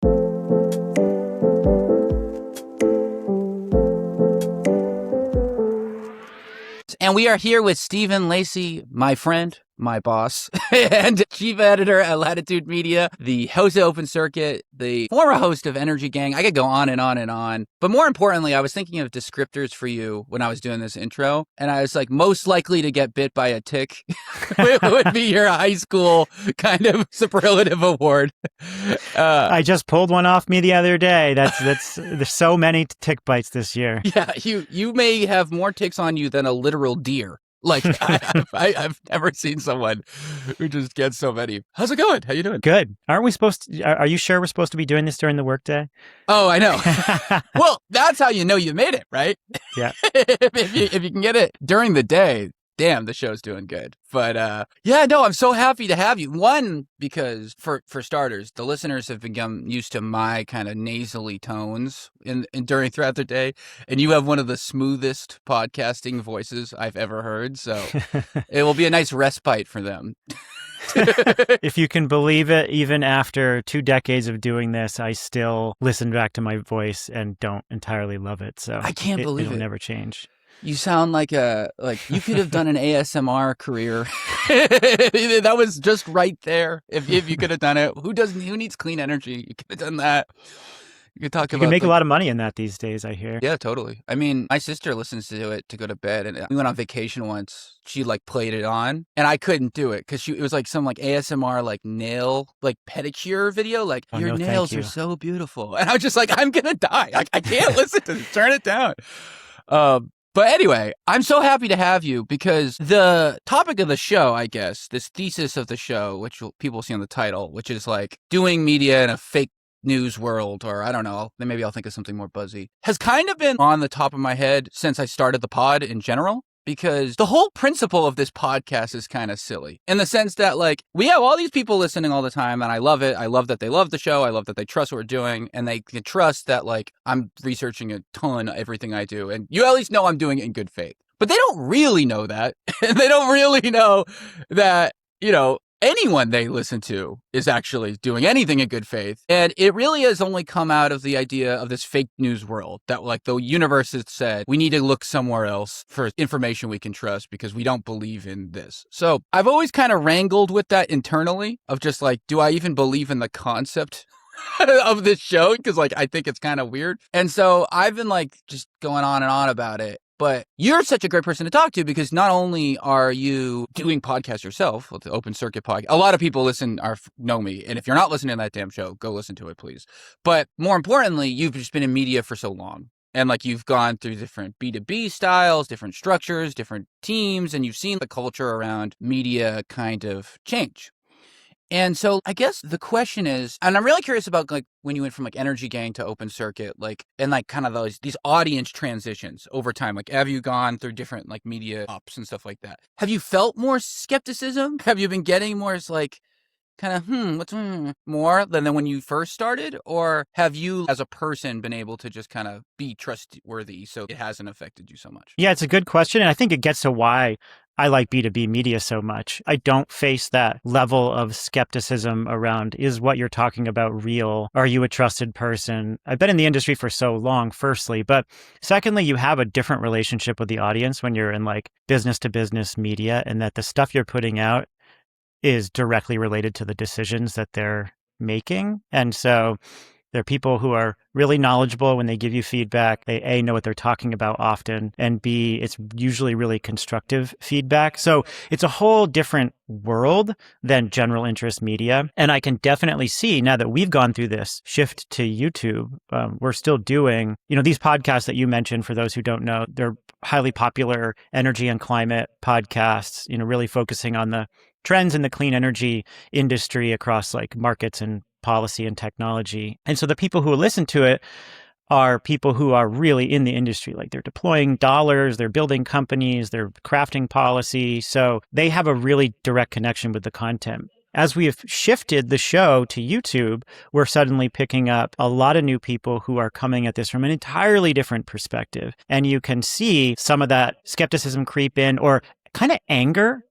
And we are here with Stephen Lacey, my friend, my boss, and chief editor at Latitude Media, the host of Open Circuit, the former host of Energy Gang. I could go on and on and on. But more importantly, I was thinking of descriptors for you when I was doing this intro. And I was like, most likely to get bit by a tick would be your high school kind of superlative award. I just pulled one off me the other day. There's so many tick bites this year. Yeah, you may have more ticks on you than a literal deer. Like, I've never seen someone who just gets so many. How's it going? How you doing? Good. Aren't we are you sure we're supposed to be doing this during the workday? Oh, I know. Well, that's how you know you made it, right? Yeah. if you can get it during the day, damn, the show's doing good. But yeah, no, I'm so happy to have you. One, because for starters, the listeners have become used to my kind of nasally tones throughout the day, and you have one of the smoothest podcasting voices I've ever heard. So it will be a nice respite for them. If you can believe it, even after 2 decades of doing this, I still listen back to my voice and don't entirely love it. So I can't believe it'll never change. You sound like you could have done an ASMR career. That was just right there. If you could have done it, who needs clean energy? You could have done that. You could talk about. You can make a lot of money in that these days, I hear. Yeah, totally. I mean, my sister listens to it to go to bed, and we went on vacation once. She played it on, and I couldn't do it because it was some ASMR nail pedicure video. Your nails are so beautiful, and I was just I'm gonna die. I can't listen to this. Turn it down. But anyway, I'm so happy to have you because the topic of the show, I guess, this thesis of the show, which people see on the title, which is doing media in a fake news world, or I don't know, then maybe I'll think of something more buzzy, has kind of been on the top of my head since I started the pod in general. Because the whole principle of this podcast is kind of silly in the sense that we have all these people listening all the time, and I love it. I love that they love the show. I love that they trust what we're doing, and they can trust that I'm researching a ton of everything I do, and you at least know I'm doing it in good faith. But they don't really know that, and they don't really know that, anyone they listen to is actually doing anything in good faith. And it really has only come out of the idea of this fake news world that the universe has said, we need to look somewhere else for information we can trust because we don't believe in this. So I've always kind of wrangled with that internally of just do I even believe in the concept of this show? Because I think it's kind of weird. And so I've been just going on and on about it. But you're such a great person to talk to because not only are you doing podcasts yourself with the Open Circuit podcast, a lot of people know me. And if you're not listening to that damn show, go listen to it, please. But more importantly, you've just been in media for so long. And you've gone through different B2B styles, different structures, different teams, and you've seen the culture around media kind of change. And so I guess the question is, and I'm really curious about when you went from Energy Gang to Open Circuit, and kind of these audience transitions over time. Have you gone through different media ops and stuff like that? Have you felt more skepticism? Have you been getting more what's more than when you first started? Or have you as a person been able to just kind of be trustworthy so it hasn't affected you so much? Yeah, it's a good question. And I think it gets to why I like B2B media so much. I don't face that level of skepticism around, is what you're talking about real? Are you a trusted person? I've been in the industry for so long, firstly. But secondly, you have a different relationship with the audience when you're in business to business media, and that the stuff you're putting out is directly related to the decisions that they're making. And so they're people who are really knowledgeable when they give you feedback. They A, know what they're talking about often, and B, it's usually really constructive feedback. So it's a whole different world than general interest media. And I can definitely see now that we've gone through this shift to YouTube, we're still doing, these podcasts that you mentioned, for those who don't know, they're highly popular energy and climate podcasts, really focusing on the trends in the clean energy industry across markets and policy and technology. And so the people who listen to it are people who are really in the industry. They're deploying dollars, they're building companies, they're crafting policy. So they have a really direct connection with the content. As we have shifted the show to YouTube, we're suddenly picking up a lot of new people who are coming at this from an entirely different perspective. And you can see some of that skepticism creep in, or kind of anger.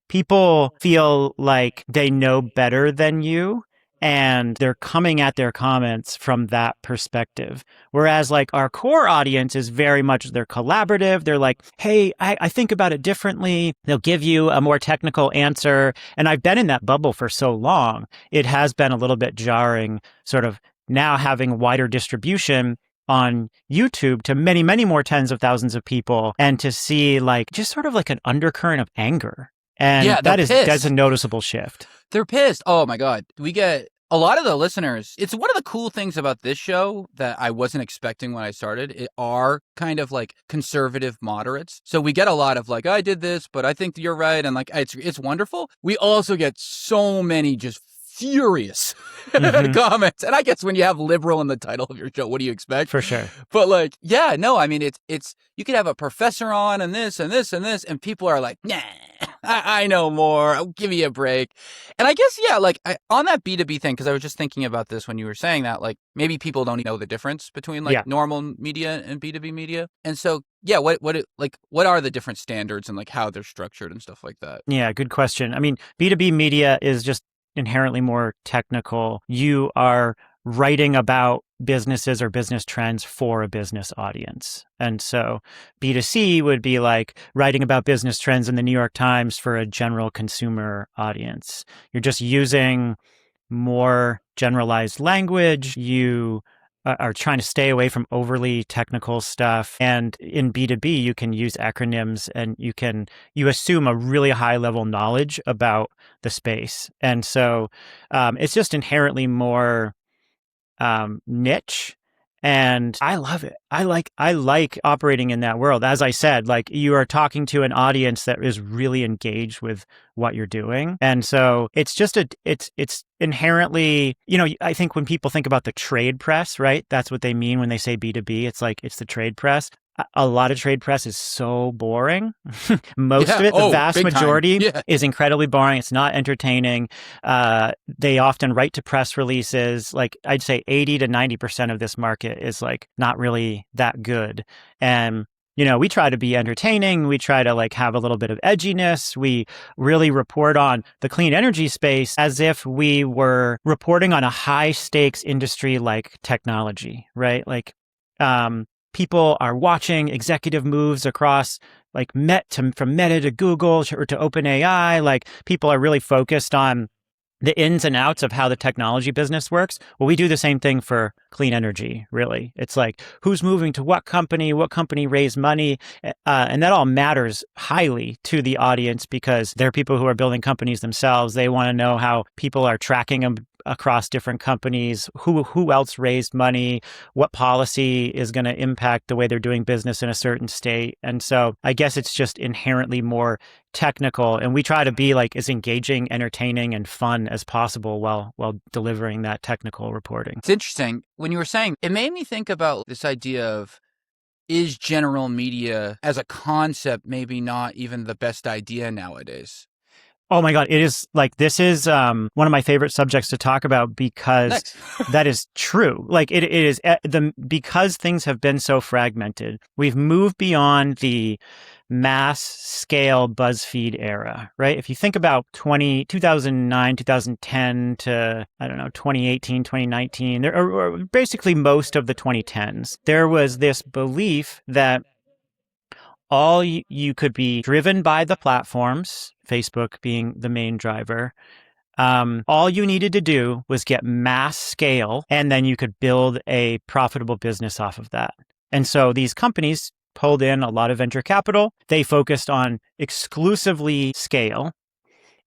People feel like they know better than you, and they're coming at their comments from that perspective. Whereas like our core audience is very much, they're collaborative. They're like, hey, I think about it differently. They'll give you a more technical answer. And I've been in that bubble for so long. It has been a little bit jarring, sort of now having wider distribution on YouTube to many, many more tens of thousands of people, and to see like just sort of like an undercurrent of anger. And Yeah, that's a noticeable shift. They're pissed. Oh my God. We get a lot of the listeners. It's one of the cool things about this show that I wasn't expecting when I started. It are kind of like conservative moderates. So we get a lot of like, I did this, but I think you're right. And like, it's wonderful. We also get so many just furious comments. And I guess when you have liberal in the title of your show, what do you expect? For sure. But like, yeah, no, I mean, it's you could have a professor on and this and this and this, and people are like, nah, I know more. I'll give you a break. And I guess, yeah, like on that B2B thing, because I was just thinking about this when you were saying that, like maybe people don't know the difference between like normal media and B2B media. And so, yeah, what are the different standards and like how they're structured and stuff like that? Yeah, good question. I mean, B2B media is just inherently more technical. You are writing about businesses or business trends for a business audience. And so B2C would be like writing about business trends in the New York Times for a general consumer audience. You're just using more generalized language. You are trying to stay away from overly technical stuff. And in B2B, you can use acronyms, and you assume a really high level knowledge about the space. And so it's just inherently more niche. And I love it. I like operating in that world. As I said, like you are talking to an audience that is really engaged with what you're doing. And so it's just it's inherently, I think when people think about the trade press, right? That's what they mean when they say B2B. It's like, it's the trade press. A lot of trade press is so boring. Most of it, the vast majority is incredibly boring. It's not entertaining. They often write to press releases. Like I'd say 80 to 90% of this market is like not really that good. And we try to be entertaining. We try to like have a little bit of edginess. We really report on the clean energy space as if we were reporting on a high stakes industry like technology, right? Like, people are watching executive moves across like from Meta to Google or to OpenAI. Like people are really focused on the ins and outs of how the technology business works. Well, we do the same thing for clean energy, really. It's like who's moving to what company raised money. And that all matters highly to the audience because they're people who are building companies themselves. They want to know how people are tracking them across different companies, who else raised money, what policy is going to impact the way they're doing business in a certain state. And so I guess it's just inherently more technical, and we try to be like as engaging, entertaining, and fun as possible while delivering that technical reporting. It's interesting. When you were saying, it made me think about this idea of, is general media as a concept maybe not even the best idea nowadays? Oh my God, it is like, this is one of my favorite subjects to talk about because that is true. Like it is because things have been so fragmented. We've moved beyond the mass scale BuzzFeed era, right? If you think about 2009, 2010 to, 2018, 2019, or basically most of the 2010s, there was this belief that all you could be driven by the platforms, Facebook being the main driver. All you needed to do was get mass scale, and then you could build a profitable business off of that. And so these companies pulled in a lot of venture capital. They focused on exclusively scale.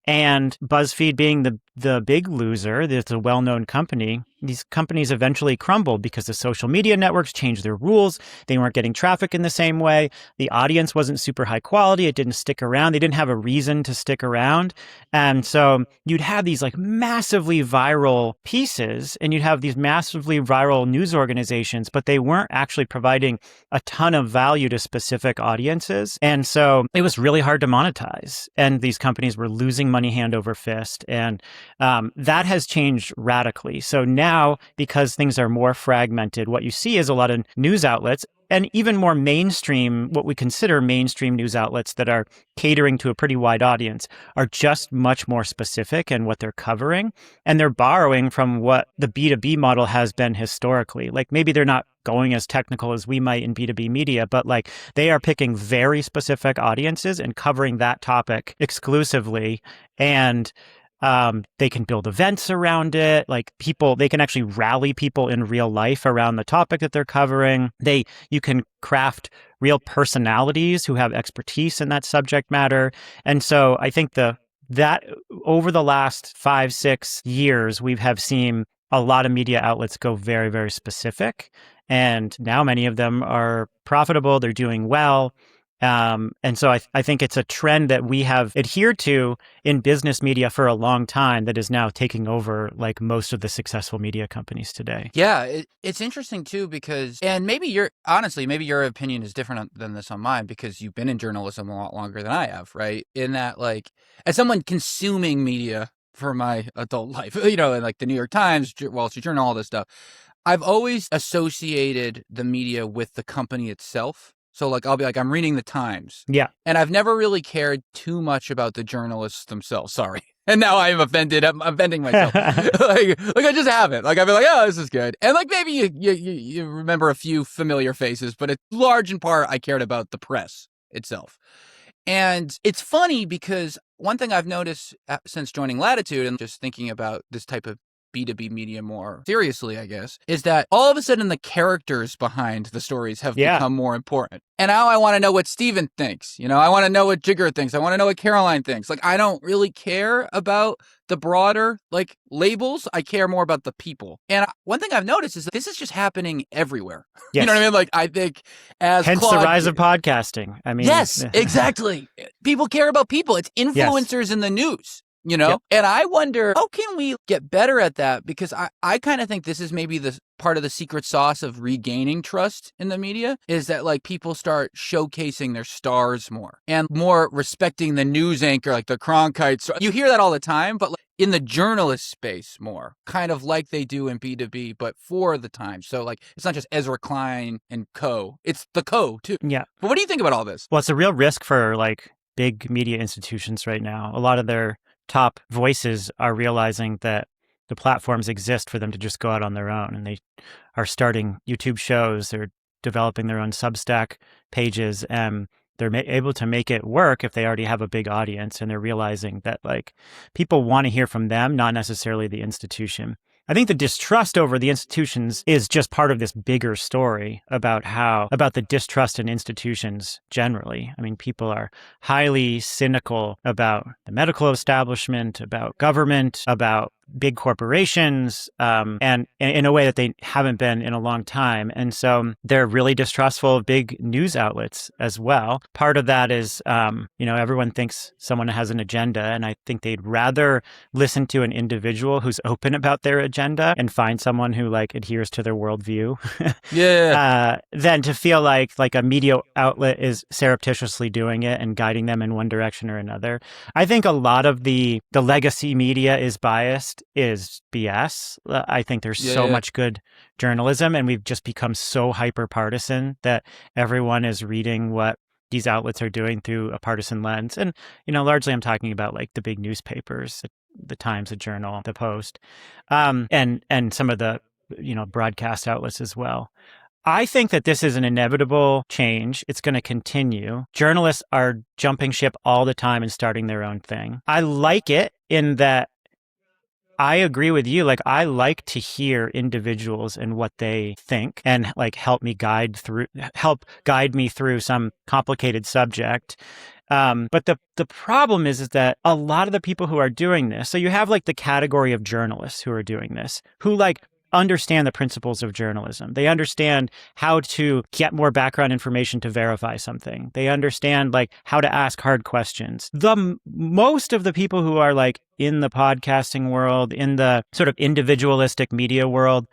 And BuzzFeed being the big loser, it's a well-known company, these companies eventually crumbled because the social media networks changed their rules. They weren't getting traffic in the same way. The audience wasn't super high quality. It didn't stick around. They didn't have a reason to stick around. And so you'd have these like massively viral pieces, and you'd have these massively viral news organizations, but they weren't actually providing a ton of value to specific audiences. And so it was really hard to monetize. And these companies were losing money hand over fist. And that has changed radically. So now now, because things are more fragmented, what you see is a lot of news outlets and even more mainstream, what we consider mainstream news outlets that are catering to a pretty wide audience, are just much more specific in what they're covering. And they're borrowing from what the B2B model has been historically. Like maybe they're not going as technical as we might in B2B media, but like they are picking very specific audiences and covering that topic exclusively. And they can build events around it. Like they can actually rally people in real life around the topic that they're covering. You can craft real personalities who have expertise in that subject matter. And so I think that over the last 5-6 years, we have seen a lot of media outlets go very, very specific. And now many of them are profitable. They're doing well. And so I think it's a trend that we have adhered to in business media for a long time that is now taking over like most of the successful media companies today. Yeah, it's interesting too because, and maybe your opinion is different than this on mine because you've been in journalism a lot longer than I have, right? In that, like, as someone consuming media for my adult life, and like the New York Times, Wall Street Journal, all this stuff, I've always associated the media with the company itself. So like, I'll be like, I'm reading the Times. Yeah. And I've never really cared too much about the journalists themselves. Sorry. And now I am offended. I'm offending myself. like I just haven't. Like I've been like, oh, this is good. And like maybe you remember a few familiar faces, but it's large in part I cared about the press itself. And it's funny because one thing I've noticed since joining Latitude and just thinking about this type of B2B media more seriously, I guess, is that all of a sudden the characters behind the stories have become more important. And now I want to know what Stephen thinks. I want to know what Jigger thinks. I want to know what Caroline thinks. Like, I don't really care about the broader, like, labels. I care more about the people. And one thing I've noticed is that this is just happening everywhere. Yes. You know what I mean? Like, I think hence the rise of podcasting. I mean, yes, exactly. People care about people. It's influencers in the news. Yep. And I wonder, how can we get better at that? Because I kind of think this is maybe the part of the secret sauce of regaining trust in the media is that like people start showcasing their stars more and more respecting the news anchor, like the Cronkites. You hear that all the time, but like in the journalist space more, kind of like they do in B2B, but for the Times. So like, it's not just Ezra Klein and co. It's the co too. Yeah. But what do you think about all this? Well, it's a real risk for like big media institutions right now. A lot of their top voices are realizing that the platforms exist for them to just go out on their own, and they are starting YouTube shows. They're developing their own Substack pages, and they're able to make it work if they already have a big audience, and they're realizing that like people want to hear from them, not necessarily the institution. I think the distrust over the institutions is just part of this bigger story about the distrust in institutions generally. I mean, people are highly cynical about the medical establishment, about government, about big corporations, and in a way that they haven't been in a long time. And so they're really distrustful of big news outlets as well. Part of that is, everyone thinks someone has an agenda, and I think they'd rather listen to an individual who's open about their agenda and find someone who like adheres to their worldview. Than to feel like a media outlet is surreptitiously doing it and guiding them in one direction or another. I think a lot of the legacy media is biased, is BS. I think there's so much good journalism, and we've just become so hyper-partisan that everyone is reading what these outlets are doing through a partisan lens. And, largely I'm talking about like the big newspapers, the Times, the Journal, the Post, and some of the, broadcast outlets as well. I think that this is an inevitable change. It's going to continue. Journalists are jumping ship all the time and starting their own thing. I like it in that I agree with you. Like, I like to hear individuals and what they think and like help guide me through some complicated subject. But the problem is that a lot of the people who are doing this, so you have like the category of journalists who are doing this, who like understand the principles of journalism. They understand how to get more background information to verify something. They understand like how to ask hard questions. Most of the people who are like in the podcasting world, in the sort of individualistic media world,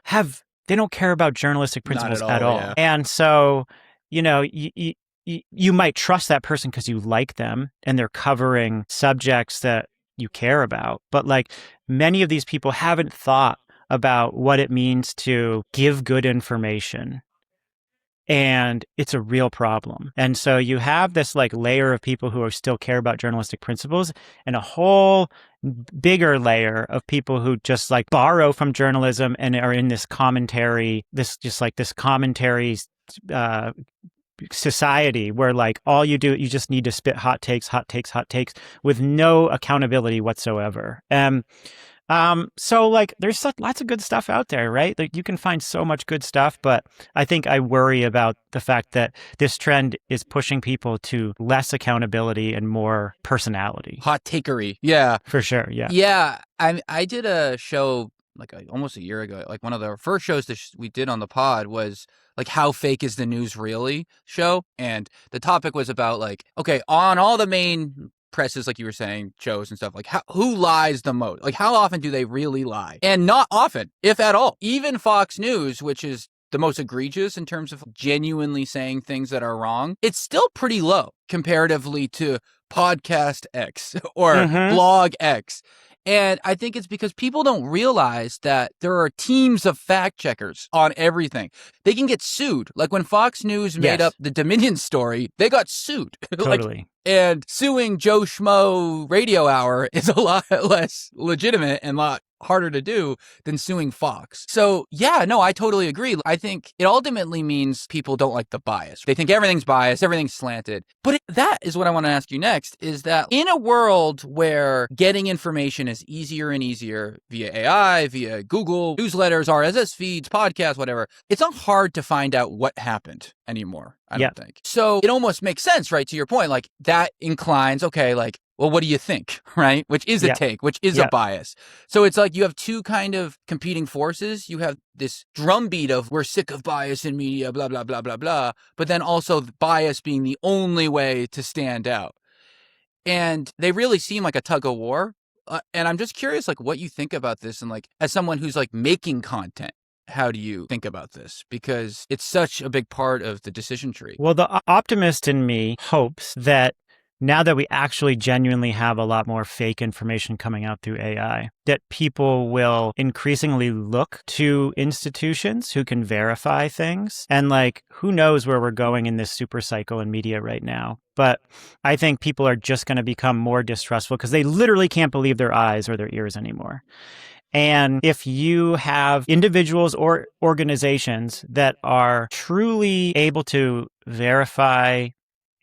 they don't care about journalistic principles at all. Yeah. And so, you might trust that person because you like them and they're covering subjects that you care about. But like many of these people haven't thought about what it means to give good information. And it's a real problem. And so you have this like layer of people who still care about journalistic principles and a whole bigger layer of people who just like borrow from journalism and are in this commentary, this commentary society where like all you do, you just need to spit hot takes with no accountability whatsoever. So like there's lots of good stuff out there, right? Like you can find so much good stuff, but I think I worry about the fact that this trend is pushing people to less accountability and more personality. Hot takery. Yeah. For sure. Yeah. Yeah. I did a show like almost a year ago. Like one of the first shows that we did on the pod was like How Fake Is the News Really show. And the topic was about like, okay, on all the main presses, like you were saying, shows and stuff, like who lies the most? Like how often do they really lie? And not often, if at all. Even Fox News, which is the most egregious in terms of genuinely saying things that are wrong, it's still pretty low comparatively to Podcast X or Blog X. And I think it's because people don't realize that there are teams of fact checkers on everything. They can get sued. Like when Fox News made up the Dominion story, they got sued. Totally. And suing Joe Schmo Radio Hour is a lot less legitimate and a lot harder to do than suing Fox. So yeah, no, I totally agree. I think it ultimately means people don't like the bias. They think everything's biased, everything's slanted. But that is what I want to ask you next, is that in a world where getting information is easier and easier via AI, via Google, newsletters, RSS feeds, podcasts, whatever, it's not hard to find out what happened anymore, I don't think. So it almost makes sense, right? To your point, like that inclines, okay, like, well, what do you think, right? Which is a take, which is a bias. So it's like you have two kind of competing forces. You have this drumbeat of we're sick of bias in media, blah, blah, blah, blah, blah. But then also bias being the only way to stand out. And they really seem like a tug of war. And I'm just curious, like, what you think about this. And like, as someone who's like making content, how do you think about this? Because it's such a big part of the decision tree. Well, the optimist in me hopes that now that we actually genuinely have a lot more fake information coming out through AI, that people will increasingly look to institutions who can verify things. And like, who knows where we're going in this super cycle in media right now. But I think people are just going to become more distrustful because they literally can't believe their eyes or their ears anymore. And if you have individuals or organizations that are truly able to verify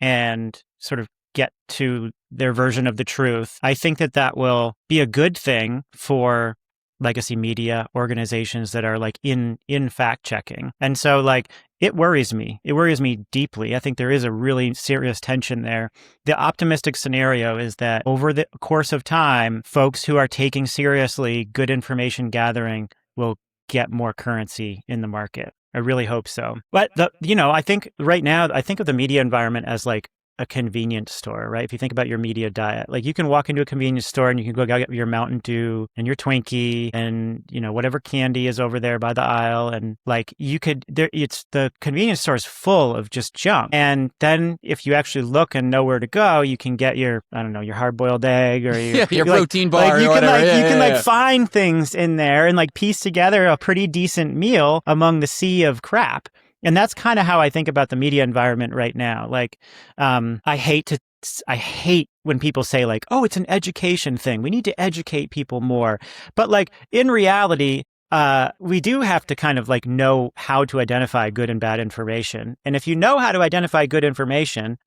and sort of get to their version of the truth, I think that that will be a good thing for legacy media organizations that are like in fact checking. And so like it worries me. It worries me deeply. I think there is a really serious tension there. The optimistic scenario is that over the course of time, folks who are taking seriously good information gathering will get more currency in the market. I really hope so. But I think right now, I think of the media environment as like a convenience store, right? If you think about your media diet, like you can walk into a convenience store and you can go get your Mountain Dew and your Twinkie and, whatever candy is over there by the aisle. And like the convenience store is full of just junk. And then if you actually look and know where to go, you can get your hard-boiled egg or your protein bar or whatever. You can find things in there and like piece together a pretty decent meal among the sea of crap. And that's kind of how I think about the media environment right now. Like, I hate when people say like, oh, it's an education thing. We need to educate people more. But like in reality, we do have to kind of like know how to identify good and bad information. And if you know how to identify good information,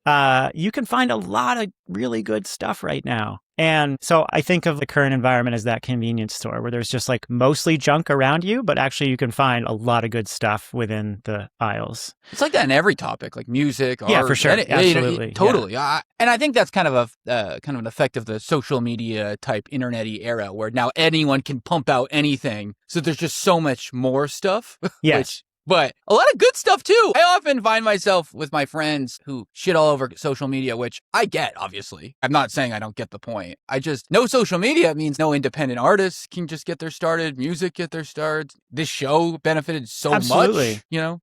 you can find a lot of really good stuff right now. And so I think of the current environment as that convenience store where there's just like mostly junk around you, but actually you can find a lot of good stuff within the aisles. It's like that in every topic, like music, art. Yeah, for sure. Absolutely. Totally. Yeah. And I think that's kind of an effect of the social media type internet-y era where now anyone can pump out anything. So there's just so much more stuff. Yes. But a lot of good stuff too. I often find myself with my friends who shit all over social media, which I get, obviously. I'm not saying I don't get the point. I just, no social media means no independent artists can just get their started, music get their start. This show benefited so much,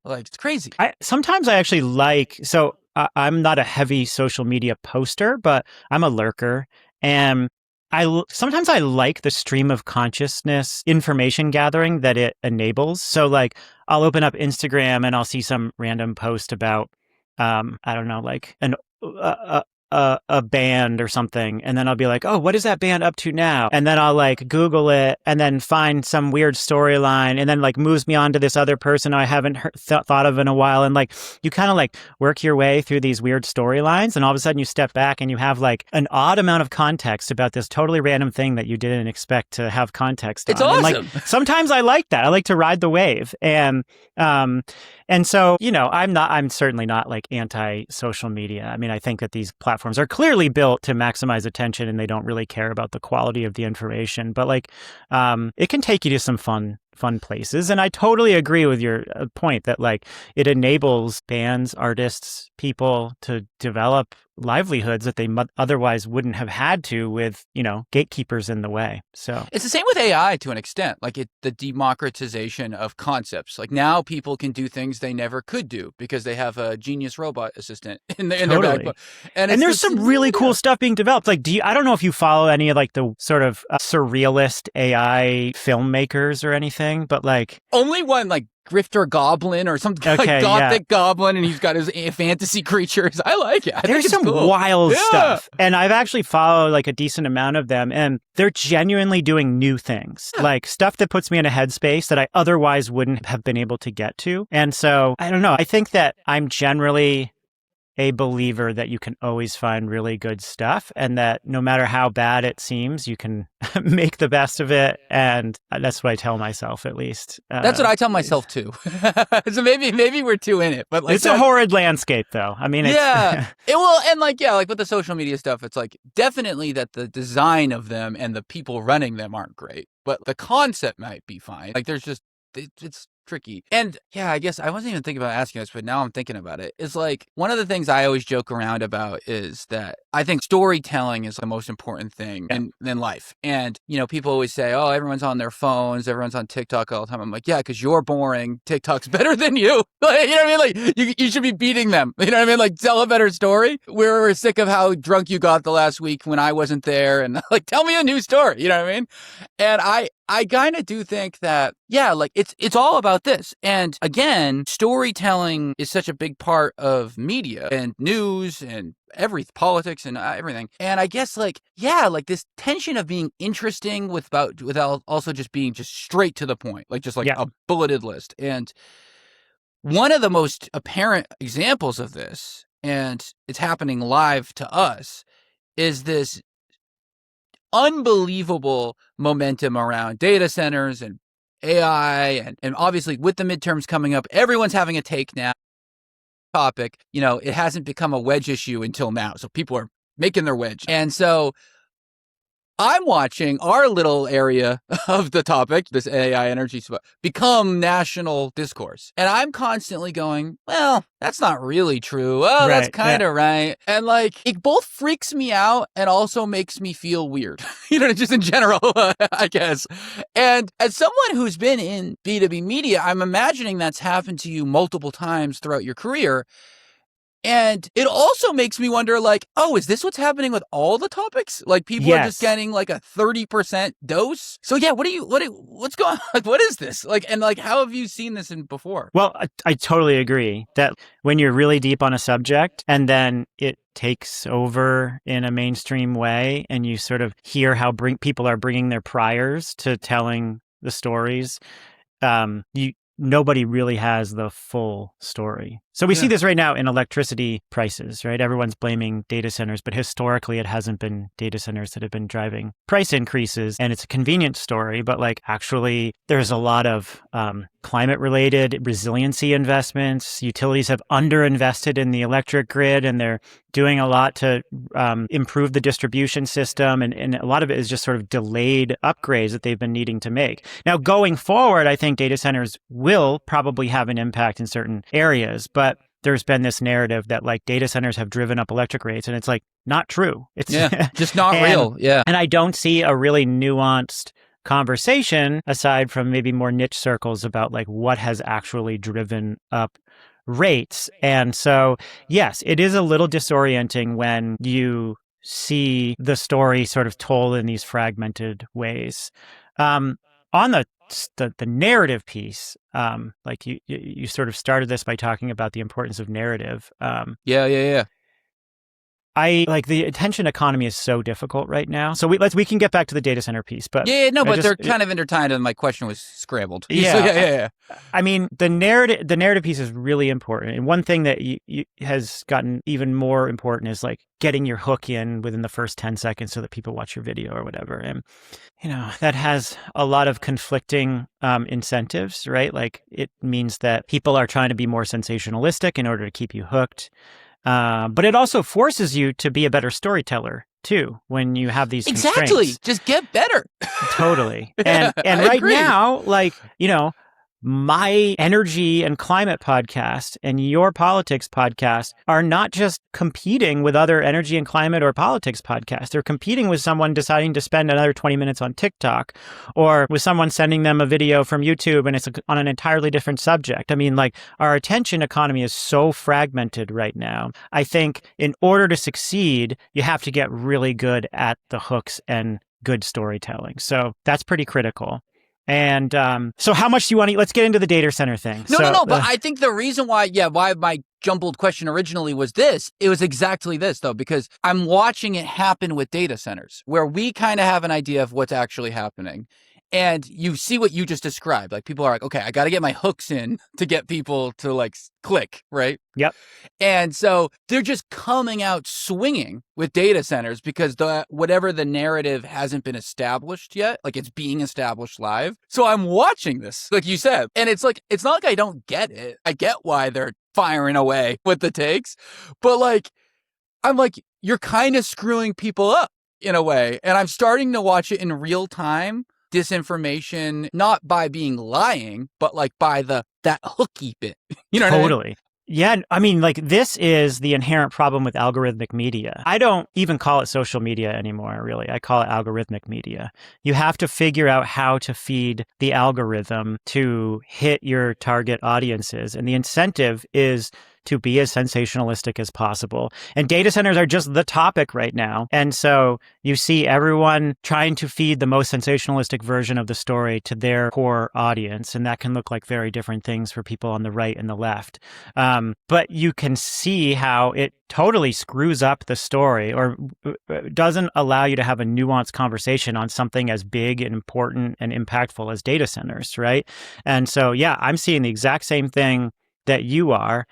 like it's crazy. Sometimes I actually I'm not a heavy social media poster, but I'm a lurker. And sometimes I like the stream of consciousness information gathering that it enables. So like I'll open up Instagram and I'll see some random post about, I don't know, like a band or something. And then I'll be like, oh, what is that band up to now? And then I'll like Google it and then find some weird storyline and then like moves me on to this other person I haven't thought of in a while. And like you kind of like work your way through these weird storylines. And all of a sudden you step back and you have like an odd amount of context about this totally random thing that you didn't expect to have context on. It's awesome. And like sometimes I like that. I like to ride the wave. And so, you know, I'm certainly not like anti-social media. I mean, I think that these platforms are clearly built to maximize attention and they don't really care about the quality of the information. But like, it can take you to some fun places. And I totally agree with your point that like it enables bands, artists, people to develop livelihoods that they otherwise wouldn't have had to with, you know, gatekeepers in the way. So it's the same with AI to an extent, like the democratization of concepts. Like now people can do things they never could do because they have a genius robot assistant in their backbone. And there's some really cool stuff being developed. Like, I don't know if you follow any of like the sort of surrealist AI filmmakers or anything, but like only one, like Grifter Goblin or something like Gothic Goblin, and he's got his fantasy creatures. I like it. There's some cool. wild stuff. And I've actually followed like a decent amount of them, and they're genuinely doing new things, like stuff that puts me in a headspace that I otherwise wouldn't have been able to get to. And so, I don't know. I think that I'm generally a believer that you can always find really good stuff and that no matter how bad it seems, you can make the best of it. And that's what I tell myself, at least. That's what I tell myself too. So maybe we're too in it, but like it's a horrid landscape though. I mean, it will. And like with the social media stuff, it's like definitely that the design of them and the people running them aren't great, but the concept might be fine. Like there's just, it's tricky. And yeah, I guess I wasn't even thinking about asking this, but now I'm thinking about it. It's like one of the things I always joke around about is that I think storytelling is the most important thing in life. And, you know, people always say, oh, everyone's on their phones, everyone's on TikTok all the time. I'm like, yeah, because you're boring. TikTok's better than you. Like, you know what I mean? Like you should be beating them. You know what I mean? Like tell a better story. We're sick of how drunk you got the last week when I wasn't there. And like, tell me a new story. You know what I mean? And I kind of do think that, yeah, like it's all about this. And again, storytelling is such a big part of media and news and politics and everything. And I guess like, yeah, like this tension of being interesting without also just being just straight to the point, like just like a bulleted list. And one of the most apparent examples of this, and it's happening live to us, is this unbelievable momentum around data centers and AI. And obviously with the midterms coming up, everyone's having a take now. Topic, you know, it hasn't become a wedge issue until now. So people are making their wedge. And so I'm watching our little area of the topic, this AI energy spot, become national discourse. And I'm constantly going, well, that's not really true. Oh, that's kind of right. And like, it both freaks me out and also makes me feel weird, you know, just in general, I guess. And as someone who's been in B2B media, I'm imagining that's happened to you multiple times throughout your career. And it also makes me wonder, like, oh, is this what's happening with all the topics? Like, people are just getting like a 30% dose. So yeah, what's going on? Like, what is this? Like, and like, how have you seen this before? Well, I totally agree that when you're really deep on a subject and then it takes over in a mainstream way and you sort of hear how people are bringing their priors to telling the stories, nobody really has the full story. So we see this right now in electricity prices, right? Everyone's blaming data centers, but historically it hasn't been data centers that have been driving price increases. And it's a convenient story, but like actually there's a lot of climate-related resiliency investments. Utilities have underinvested in the electric grid and they're doing a lot to improve the distribution system. And a lot of it is just sort of delayed upgrades that they've been needing to make. Now, going forward, I think data centers will probably have an impact in certain areas, but there's been this narrative that like data centers have driven up electric rates, and it's like not true. It's just not real. Yeah. And I don't see a really nuanced conversation aside from maybe more niche circles about like what has actually driven up rates. And so, yes, it is a little disorienting when you see the story sort of told in these fragmented ways. On the narrative piece, like you sort of started this by talking about the importance of narrative. Yeah. I like the attention economy is so difficult right now. So we can get back to the data center piece, but but they're kind of intertwined, and my question was scrambled. Yeah. I mean, the narrative piece is really important, and one thing that has gotten even more important is like getting your hook in within the first 10 seconds so that people watch your video or whatever. And that has a lot of conflicting incentives, right? Like it means that people are trying to be more sensationalistic in order to keep you hooked. But it also forces you to be a better storyteller too when you have these constraints. Just get better. Totally. And right now, like, my energy and climate podcast and your politics podcast are not just competing with other energy and climate or politics podcasts. They're competing with someone deciding to spend another 20 minutes on TikTok, or with someone sending them a video from YouTube and it's on an entirely different subject. I mean, like, our attention economy is so fragmented right now. I think in order to succeed, you have to get really good at the hooks and good storytelling. So that's pretty critical. And so how much do you want to, let's get into the data center thing. No, but I think the reason why my jumbled question originally was this, it was exactly this though, because I'm watching it happen with data centers where we kind of have an idea of what's actually happening. And you see what you just described. Like people are like, okay, I got to get my hooks in to get people to like click, right? Yep. And so they're just coming out swinging with data centers because whatever the narrative hasn't been established yet, like it's being established live. So I'm watching this, like you said, and it's like, it's not like I don't get it. I get why they're firing away with the takes, but like, I'm like, you're kind of screwing people up in a way. And I'm starting to watch it in real time. Disinformation, not by being lying, but like by that hooky bit. You know what Totally. I mean? Yeah, I mean, like, this is the inherent problem with algorithmic media. I don't even call it social media anymore, really. I call it algorithmic media. You have to figure out how to feed the algorithm to hit your target audiences. And the incentive is to be as sensationalistic as possible. And data centers are just the topic right now. And so you see everyone trying to feed the most sensationalistic version of the story to their core audience. And that can look like very different things for people on the right and the left. But you can see how it totally screws up the story or doesn't allow you to have a nuanced conversation on something as big and important and impactful as data centers, right? And so, yeah, I'm seeing the exact same thing that you are.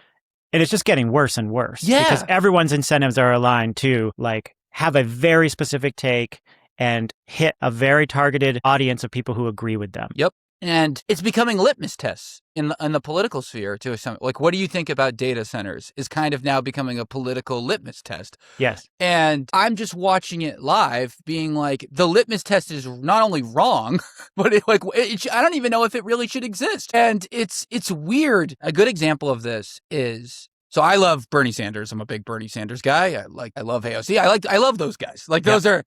And it's just getting worse and worse. Yeah. Because everyone's incentives are aligned to like have a very specific take and hit a very targeted audience of people who agree with them. Yep. And it's becoming litmus tests in the political sphere to some, like, what do you think about data centers is kind of now becoming a political litmus test. Yes. And I'm just watching it live being like, the litmus test is not only wrong, but I don't even know if it really should exist. And it's weird. A good example of this is, so I love Bernie Sanders. I'm a big Bernie Sanders guy. I love AOC. I love those guys. Like those are,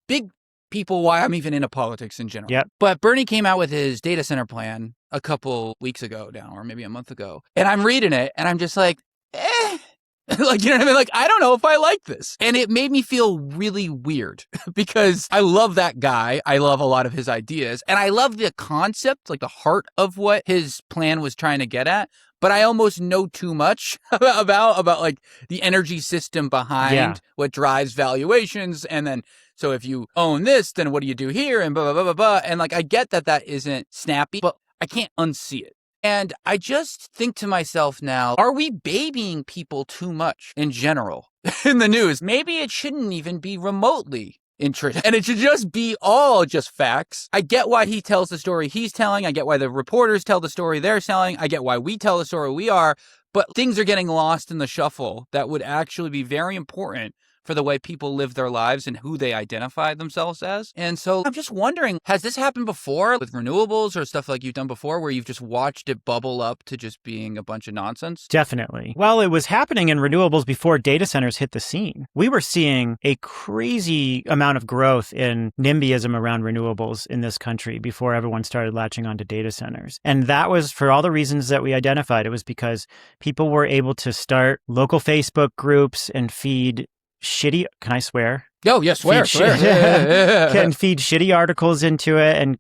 big people why I'm even into politics in general. Yep. But Bernie came out with his data center plan a couple weeks ago now, or maybe a month ago. And I'm reading it and I'm just like, like, you know what I mean? Like, I don't know if I like this. And it made me feel really weird because I love that guy. I love a lot of his ideas and I love the concept, like the heart of what his plan was trying to get at. But I almost know too much about like the energy system behind what drives valuations. And then, so if you own this, then what do you do here? And blah, blah, blah, blah, blah. And like, I get that isn't snappy, but I can't unsee it. And I just think to myself now, are we babying people too much in general in the news? Maybe it shouldn't even be remotely interesting. And it should just be all just facts. I get why he tells the story he's telling. I get why the reporters tell the story they're telling. I get why we tell the story we are. But things are getting lost in the shuffle that would actually be very important for the way people live their lives and who they identify themselves as. And so I'm just wondering, has this happened before with renewables or stuff like you've done before where you've just watched it bubble up to just being a bunch of nonsense? Definitely. Well, it was happening in renewables before data centers hit the scene. We were seeing a crazy amount of growth in NIMBYism around renewables in this country before everyone started latching onto data centers. And that was for all the reasons that we identified. It was because people were able to start local Facebook groups and feed shitty, can I swear? Oh, yes, swear. Can feed shitty articles into it, and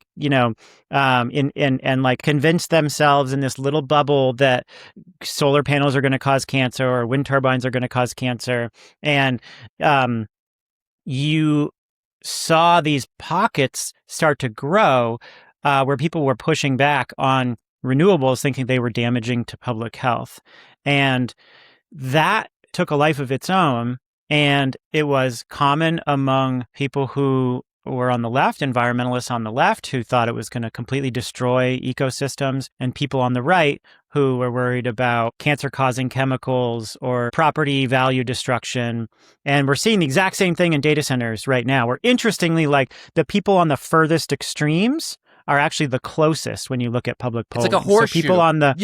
and like convince themselves in this little bubble that solar panels are going to cause cancer or wind turbines are going to cause cancer, and you saw these pockets start to grow where people were pushing back on renewables, thinking they were damaging to public health, and that took a life of its own. And it was common among people who were on the left, environmentalists on the left, who thought it was going to completely destroy ecosystems, and people on the right who were worried about cancer-causing chemicals or property value destruction. And we're seeing the exact same thing in data centers right now, where interestingly, like the people on the furthest extremes are actually the closest when you look at public polling. It's like a horseshoe. So people on the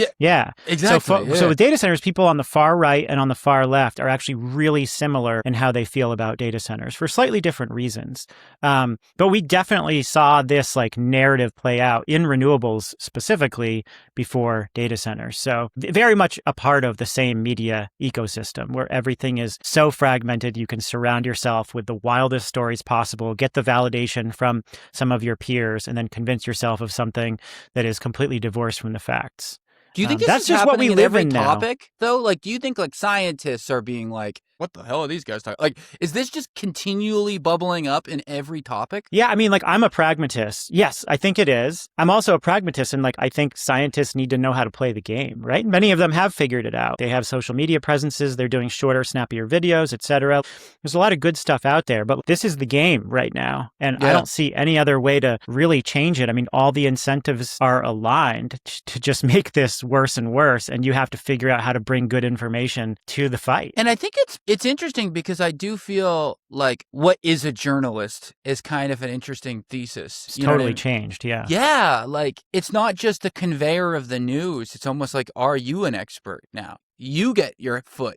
exactly. So with data centers, people on the far right and on the far left are actually really similar in how they feel about data centers for slightly different reasons. But we definitely saw this like narrative play out in renewables specifically before data centers. So very much a part of the same media ecosystem where everything is so fragmented. You can surround yourself with the wildest stories possible, get the validation from some of your peers, and then convince yourself of something that is completely divorced from the facts. Do you think this that's is just what we happening in live every in now? topic, though? Like, do you think like scientists are being like, what the hell are these guys talking? Like, is this just continually bubbling up in every topic? Yeah, I mean, like, I'm a pragmatist. Yes, I think it is. I'm also a pragmatist, and like, I think scientists need to know how to play the game, right? Many of them have figured it out. They have social media presences. They're doing shorter, snappier videos, etc. There's a lot of good stuff out there, but this is the game right now, and I don't see any other way to really change it. I mean, all the incentives are aligned to just make this worse and worse, and you have to figure out how to bring good information to the fight. And I think it's interesting because I do feel like what is a journalist is kind of an interesting thesis. It's totally changed, yeah. Yeah, like it's not just the conveyor of the news. It's almost like, are you an expert now? You get your foot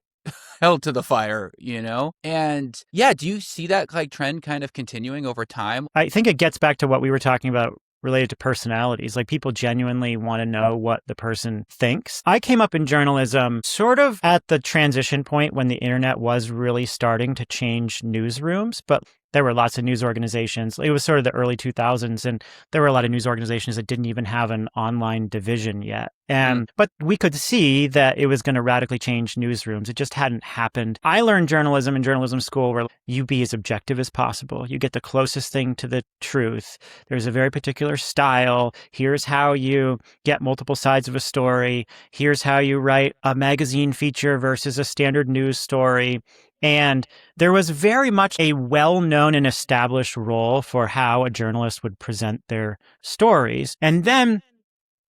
held to the fire, you know? And yeah, do you see that like trend kind of continuing over time? I think it gets back to what we were talking about related to personalities. Like people genuinely want to know what the person thinks. I came up in journalism sort of at the transition point when the internet was really starting to change newsrooms, but there were lots of news organizations. It was sort of the early 2000s, and there were a lot of news organizations that didn't even have an online division yet. But we could see that it was going to radically change newsrooms. It just hadn't happened. I learned journalism in journalism school where you be as objective as possible. You get the closest thing to the truth. There's a very particular style. Here's how you get multiple sides of a story. Here's how you write a magazine feature versus a standard news story. And there was very much a well-known and established role for how a journalist would present their stories. And then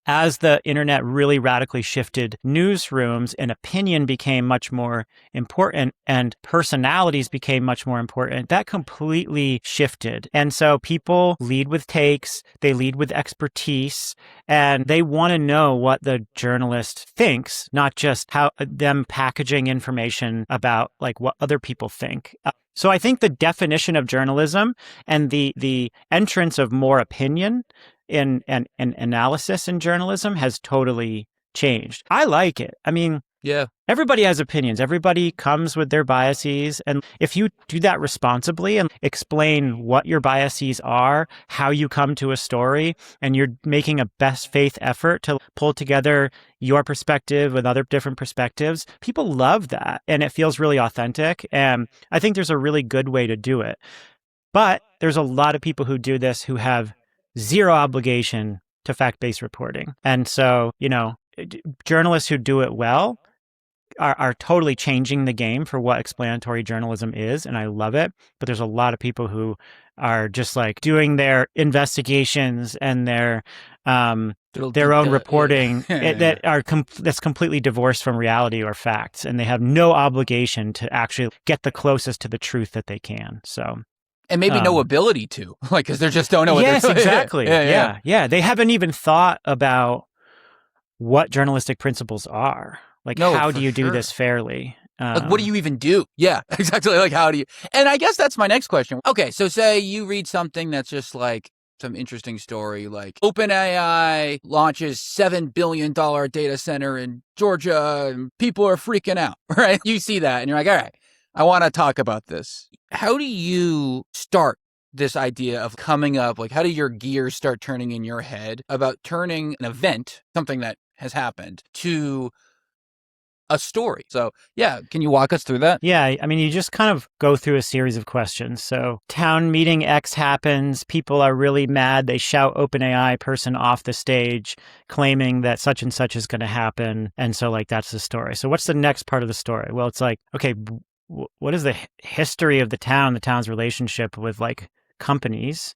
as the internet really radically shifted newsrooms and opinion became much more important and personalities became much more important, that completely shifted. And so people lead with takes, they lead with expertise, and they want to know what the journalist thinks, not just how them packaging information about like what other people think. So I think the definition of journalism and the entrance of more opinion in analysis in journalism has totally changed. I like it. I mean, everybody has opinions. Everybody comes with their biases. And if you do that responsibly and explain what your biases are, how you come to a story, and you're making a best faith effort to pull together your perspective with other different perspectives, people love that. And it feels really authentic. And I think there's a really good way to do it. But there's a lot of people who do this who have zero obligation to fact-based reporting. And so, you know, journalists who do it well are totally changing the game for what explanatory journalism is, and I love it. But there's a lot of people who are just like doing their investigations and their own reporting that's completely divorced from reality or facts, and they have no obligation to actually get the closest to the truth that they can. So. And maybe no ability to, like, because they just don't know what they're doing. Yes, exactly. Yeah. They haven't even thought about what journalistic principles are. Like, how do you do this fairly? Like, what do you even do? Yeah, exactly. Like, how do you? And I guess that's my next question. Okay, so say you read something that's just like some interesting story, like OpenAI launches $7 billion data center in Georgia and people are freaking out, right? You see that and you're like, all right. I want to talk about this. How do you start this idea of coming up? Like, how do your gears start turning in your head about turning an event, something that has happened, to a story? So yeah, can you walk us through that? Yeah, I mean, you just kind of go through a series of questions. So town meeting X happens, people are really mad, they shout OpenAI person off the stage claiming that such and such is going to happen. And so like, that's the story. So what's the next part of the story? Well, it's like, okay, what is the history of the town's relationship with like companies?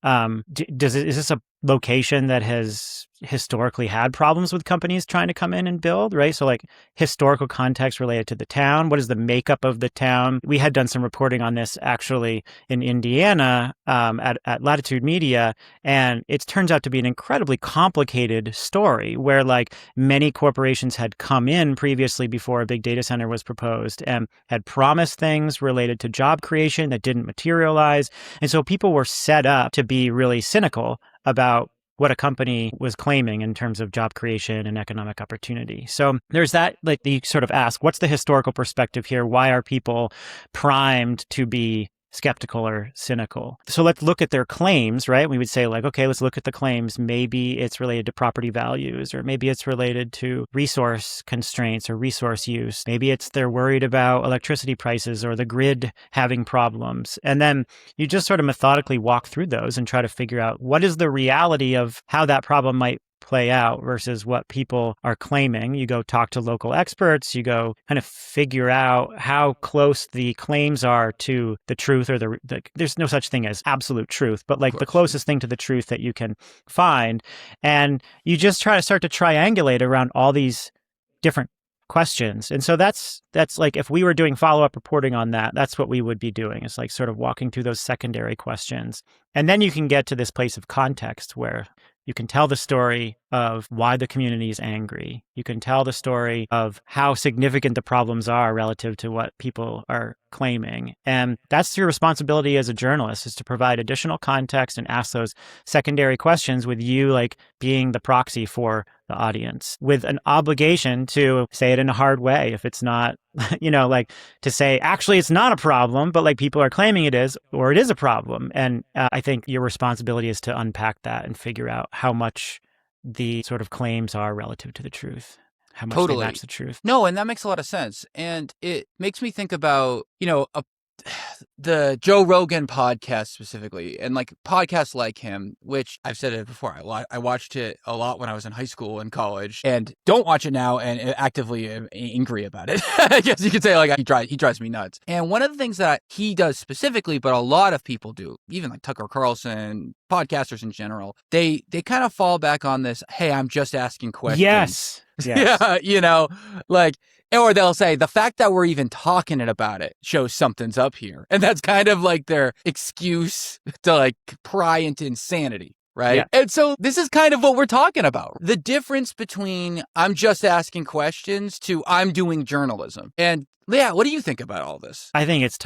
Is this a location that has historically had problems with companies trying to come in and build, right? So like historical context related to the town. What is the makeup of the town? We had done some reporting on this actually in Indiana at Latitude Media, and it turns out to be an incredibly complicated story where like many corporations had come in previously before a big data center was proposed and had promised things related to job creation that didn't materialize. And so people were set up to be really cynical about what a company was claiming in terms of job creation and economic opportunity. So there's that, like you sort of ask, what's the historical perspective here? Why are people primed to be skeptical or cynical? So let's look at their claims, right? We would say like, okay, let's look at the claims. Maybe it's related to property values, or maybe it's related to resource constraints or resource use. Maybe it's they're worried about electricity prices or the grid having problems. And then you just sort of methodically walk through those and try to figure out what is the reality of how that problem might play out versus what people are claiming. You go talk to local experts, you go kind of figure out how close the claims are to the truth, or there's no such thing as absolute truth, but like the closest thing to the truth that you can find. And you just try to start to triangulate around all these different questions. And so that's like, if we were doing follow-up reporting on that, that's what we would be doing, is like sort of walking through those secondary questions. And then you can get to this place of context where you can tell the story of why the community is angry. You can tell the story of how significant the problems are relative to what people are claiming. And that's your responsibility as a journalist, is to provide additional context and ask those secondary questions, with you like being the proxy for the audience, with an obligation to say it in a hard way if it's not, like to say, actually, it's not a problem, but like people are claiming it is, or it is a problem. And I think your responsibility is to unpack that and figure out how much the sort of claims are relative to the truth, how much they match the truth. No, and that makes a lot of sense. And it makes me think about, the Joe Rogan podcast specifically, and like podcasts like him, which I've said it before. I watched it a lot when I was in high school and college, and don't watch it now and actively am angry about it. I guess you could say like he drives me nuts. And one of the things that he does specifically, but a lot of people do, even like Tucker Carlson, podcasters in general, they kind of fall back on this, hey, I'm just asking questions. Yes. Yeah, like, or they'll say the fact that we're even talking about it shows something's up here. And that's kind of like their excuse to like pry into insanity, right? Yeah. And so this is kind of what we're talking about. The difference between I'm just asking questions to I'm doing journalism. And yeah, what do you think about all this? I think it's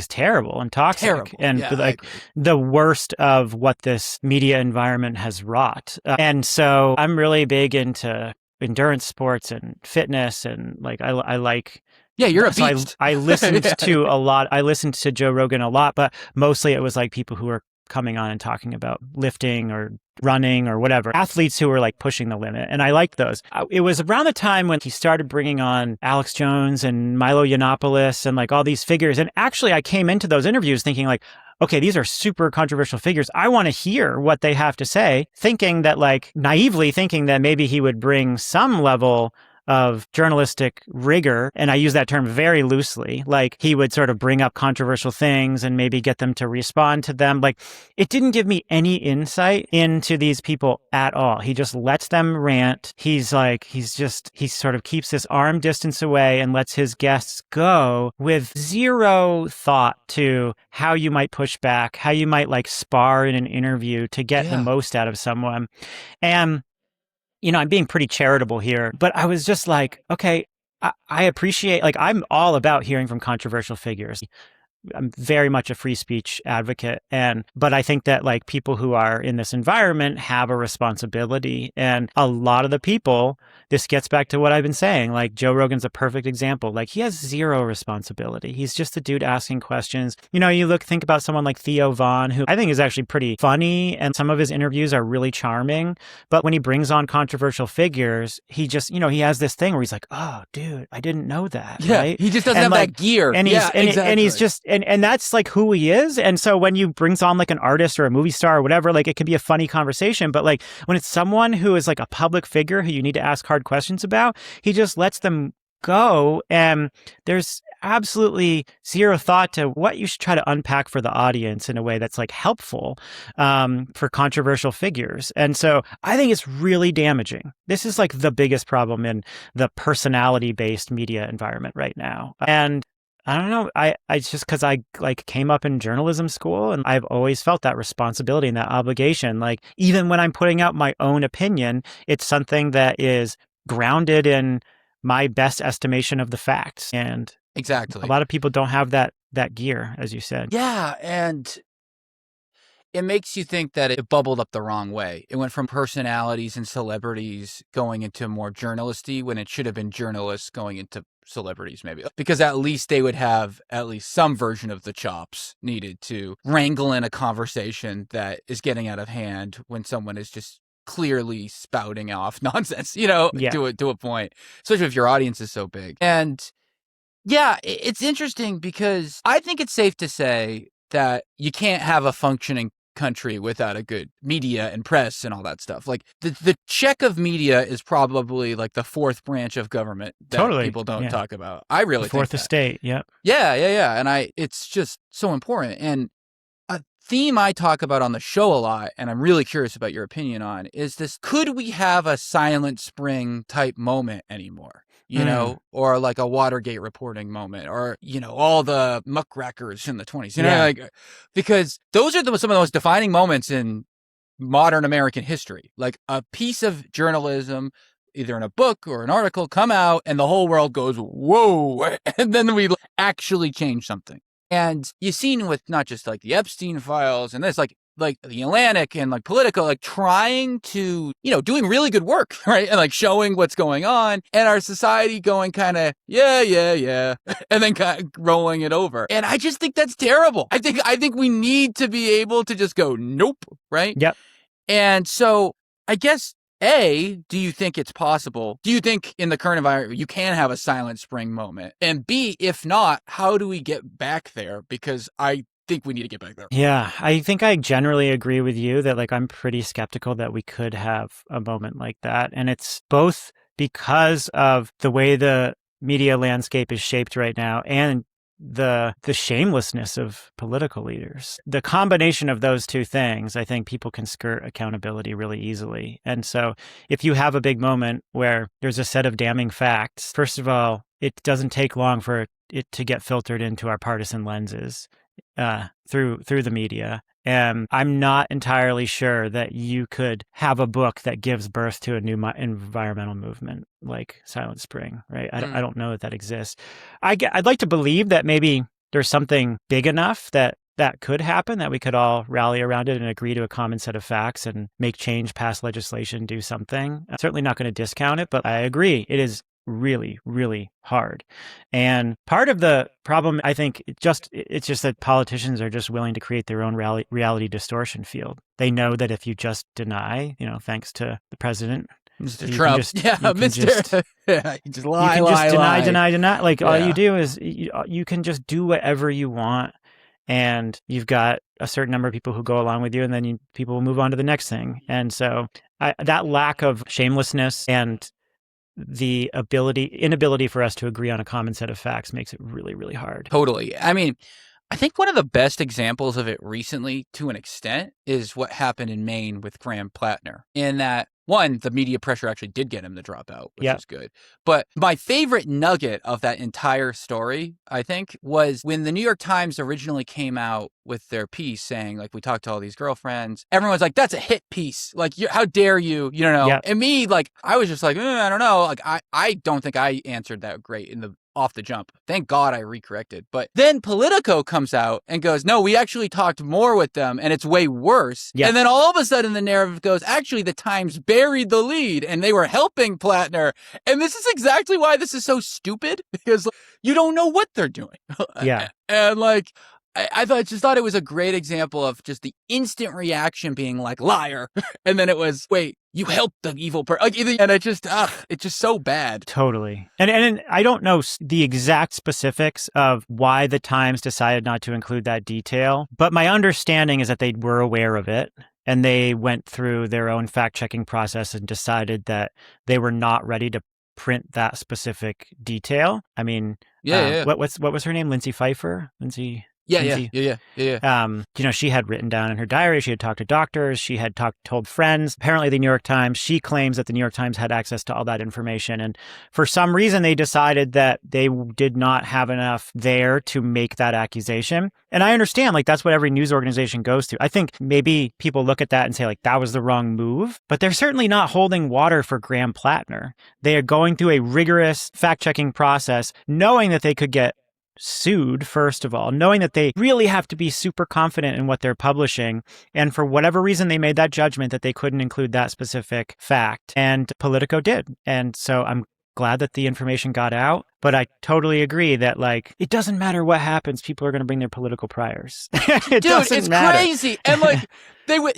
terrible and toxic. Terrible. And like the worst of what this media environment has wrought. And so I'm really big into endurance sports and fitness, and like I like. Yeah, you're a beast. I listened to a lot. I listened to Joe Rogan a lot, but mostly it was like people who were coming on and talking about lifting or running or whatever, athletes who were like pushing the limit. And I liked those. It was around the time when he started bringing on Alex Jones and Milo Yiannopoulos and like all these figures. And actually I came into those interviews thinking like, okay, these are super controversial figures. I want to hear what they have to say, naively thinking that maybe he would bring some level of journalistic rigor. And I use that term very loosely. Like he would sort of bring up controversial things and maybe get them to respond to them. Like it didn't give me any insight into these people at all. He just lets them rant. He sort of keeps this arm distance away and lets his guests go with zero thought to how you might push back, how you might like spar in an interview to get the most out of someone. And I'm being pretty charitable here, but I was just like, okay, I appreciate, like, I'm all about hearing from controversial figures. I'm very much a free speech advocate. But I think that like people who are in this environment have a responsibility. And a lot of the people, this gets back to what I've been saying, like Joe Rogan's a perfect example. Like he has zero responsibility. He's just a dude asking questions. You think about someone like Theo Vaughn, who I think is actually pretty funny. And some of his interviews are really charming. But when he brings on controversial figures, he just, he has this thing where he's like, oh, dude, I didn't know that. Yeah, right? he just doesn't have that gear. And he's just, and that's like who he is. And so when you brings on like an artist or a movie star or whatever, like it could be a funny conversation. But like when it's someone who is like a public figure who you need to ask hard questions about, he just lets them go. And there's absolutely zero thought to what you should try to unpack for the audience in a way that's like helpful for controversial figures. And so I think it's really damaging. This is like the biggest problem in the personality-based media environment right now. And I don't know. It's just because I like came up in journalism school and I've always felt that responsibility and that obligation. Like even when I'm putting out my own opinion, it's something that is grounded in my best estimation of the facts. And exactly, a lot of people don't have that gear, as you said. Yeah, and it makes you think that it bubbled up the wrong way. It went from personalities and celebrities going into more journalisty when it should have been journalists going into celebrities, maybe. Because at least they would have at least some version of the chops needed to wrangle in a conversation that is getting out of hand when someone is just clearly spouting off nonsense, to a point, especially if your audience is so big. And yeah, it's interesting because I think it's safe to say that you can't have a functioning country without a good media and press and all that stuff. Like the check of media is probably like the fourth branch of government that people don't talk about. I really think fourth estate. Yeah. Yeah. And it's just so important. And a theme I talk about on the show a lot, and I'm really curious about your opinion on, is this: could we have a Silent Spring type moment anymore? Or like a Watergate reporting moment, or, all the muckrakers in the 1920s, because those are some of the most defining moments in modern American history. Like a piece of journalism, either in a book or an article, come out and the whole world goes, whoa, and then we actually change something. And you've seen with not just like the Epstein files and this, like the Atlantic and like Politico, like trying to, doing really good work, right? And like showing what's going on, and our society going kind of, yeah, and then kind of rolling it over. And I just think that's terrible. I think we need to be able to just go, nope, right? Yep. And so I guess, A, do you think it's possible? Do you think in the current environment you can have a Silent Spring moment? And B, if not, how do we get back there? Because I think we need to get back there. Yeah, I think I generally agree with you that like I'm pretty skeptical that we could have a moment like that. And it's both because of the way the media landscape is shaped right now and the shamelessness of political leaders. The combination of those two things, I think people can skirt accountability really easily. And so if you have a big moment where there's a set of damning facts, first of all, it doesn't take long for it to get filtered into our partisan lenses through the media. And I'm not entirely sure that you could have a book that gives birth to a new environmental movement like Silent Spring, right? I don't know that exists. I'd like to believe that maybe there's something big enough that could happen, that we could all rally around it and agree to a common set of facts and make change, pass legislation, do something. I'm certainly not going to discount it, but I agree. It is really, really hard. And part of the problem, I think, it's just that politicians are just willing to create their own reality distortion field. They know that if you just deny, thanks to the president, Mr. Trump, Mr. You just lie, you can just lie. deny. Like all you do is you can just do whatever you want. And you've got a certain number of people who go along with you, and then people will move on to the next thing. And so that lack of shamelessness and the inability for us to agree on a common set of facts makes it really, really hard. Totally. I mean, I think one of the best examples of it recently, to an extent, is what happened in Maine with Graham Platner. In that, one, the media pressure actually did get him to drop out, which is good. But my favorite nugget of that entire story, I think, was when the New York Times originally came out with their piece saying, like, we talked to all these girlfriends. Everyone's like, that's a hit piece. Like, how dare you, And me, like, I was just like, I don't know. Like, I don't think I answered that great in the off the jump. Thank God I recorrected. But then Politico comes out and goes, no, we actually talked more with them and it's way worse. Yeah. And then all of a sudden the narrative goes, actually, the Times buried the lead and they were helping Platner. And this is exactly why this is so stupid, because you don't know what they're doing. Yeah. And like, I thought it was a great example of just the instant reaction being like, liar. And then it was, wait, you helped the evil person. And it's just so bad. Totally. And I don't know the exact specifics of why the Times decided not to include that detail, but my understanding is that they were aware of it and they went through their own fact-checking process and decided that they were not ready to print that specific detail. I mean, what was her name? Lindsay Pfeiffer? Yeah. She had written down in her diary, she had talked to doctors, she had told friends. Apparently the New York Times, she claims that the New York Times had access to all that information. And for some reason, they decided that they did not have enough there to make that accusation. And I understand, like, that's what every news organization goes through. I think maybe people look at that and say, like, that was the wrong move, but they're certainly not holding water for Graham Platner. They are going through a rigorous fact-checking process, knowing that they could get sued, first of all, knowing that they really have to be super confident in what they're publishing. And for whatever reason, they made that judgment that they couldn't include that specific fact. And Politico did. And so I'm glad that the information got out. But I totally agree that, like, it doesn't matter what happens. People are going to bring their political priors. Dude, it's matter. Crazy. And like,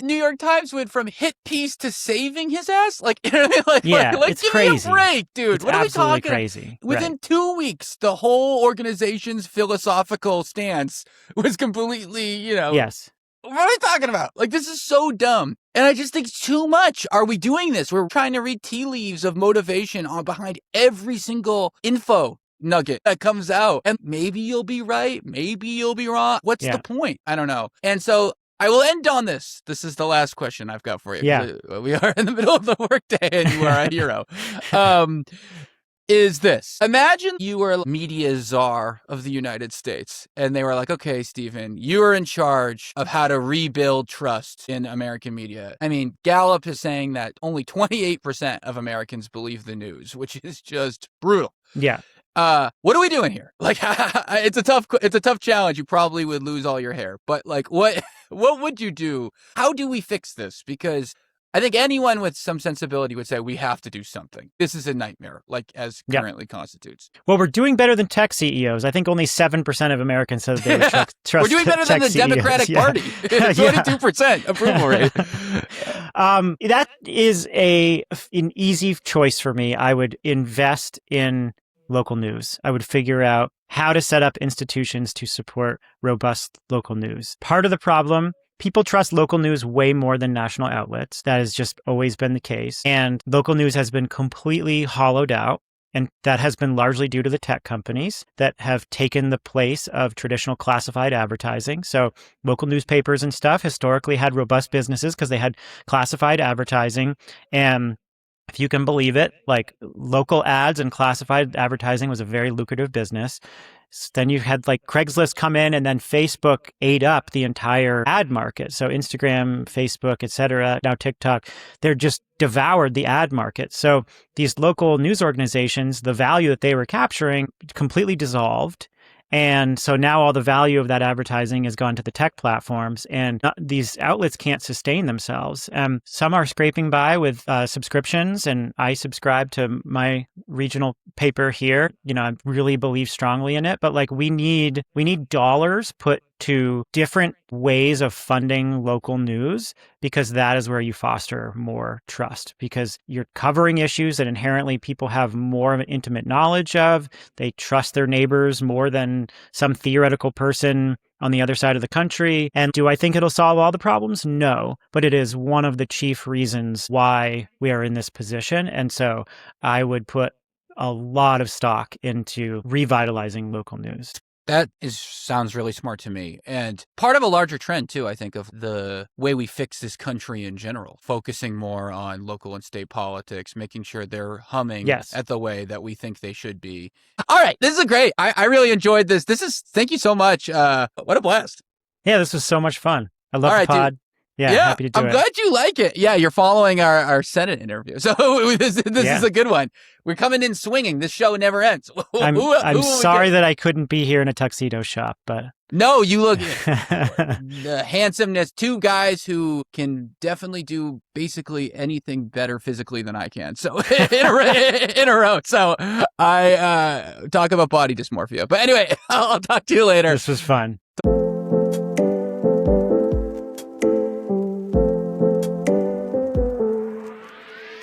New York Times went from hit piece to saving his ass. Like, it's give crazy. Me a break, dude. It's what are we talking? Crazy. Within 2 weeks, the whole organization's philosophical stance was completely, Yes. What are we talking about? Like, this is so dumb. And I just think it's too much. Are we doing this? We're trying to read tea leaves of motivation behind every single info nugget that comes out. And maybe you'll be right. Maybe you'll be wrong. What's the point? I don't know. And so I will end on this. This is the last question I've got for you. Yeah. We are in the middle of the workday and you are a hero. Is this. Imagine you were media czar of the United States and they were like, okay, Stephen, you're in charge of how to rebuild trust in American media. I mean, Gallup is saying that only 28% of Americans believe the news, which is just brutal. Yeah. What are we doing here? Like, it's a tough challenge. You probably would lose all your hair, but like, what would you do? How do we fix this? Because I think anyone with some sensibility would say we have to do something. This is a nightmare, like as currently constitutes. Well, we're doing better than tech CEOs. I think only 7% of Americans said they would trust We're doing better than the CEOs. Democratic Party. 22% approval rate. That is an easy choice for me. I would invest in local news. I would figure out how to set up institutions to support robust local news. Part of the problem, people trust local news way more than national outlets. That has just always been the case. And local news has been completely hollowed out. And that has been largely due to the tech companies that have taken the place of traditional classified advertising. So local newspapers and stuff historically had robust businesses because they had classified advertising. And if you can believe it, like local ads and classified advertising was a very lucrative business. Then you had like Craigslist come in and then Facebook ate up the entire ad market. So Instagram, Facebook, et cetera, now TikTok, they're just devoured the ad market. So these local news organizations, the value that they were capturing completely dissolved. And so now all the value of that advertising has gone to the tech platforms and these outlets can't sustain themselves. Some are scraping by with subscriptions, and I subscribe to my regional paper here. I really believe strongly in it, but like we need dollars put to different ways of funding local news, because that is where you foster more trust, because you're covering issues that inherently people have more of an intimate knowledge of. They trust their neighbors more than some theoretical person on the other side of the country. And do I think it'll solve all the problems? No, but it is one of the chief reasons why we are in this position. And so I would put a lot of stock into revitalizing local news. That sounds really smart to me. And part of a larger trend, too, I think, of the way we fix this country in general, focusing more on local and state politics, making sure they're humming at the way that we think they should be. All right. This is great. I really enjoyed this. Thank you so much. What a blast. Yeah, this was so much fun. I love the pod. Dude. Yeah, happy to do I'm it. glad you like it. Yeah, you're following our Senate interview. So this is a good one. We're coming in swinging. This show never ends. I'm sorry that I couldn't be here in a tuxedo shop, but... No, you look the handsomeness. Two guys who can definitely do basically anything better physically than I can. So in a row. So I talk about body dysmorphia. But anyway, I'll talk to you later. This was fun.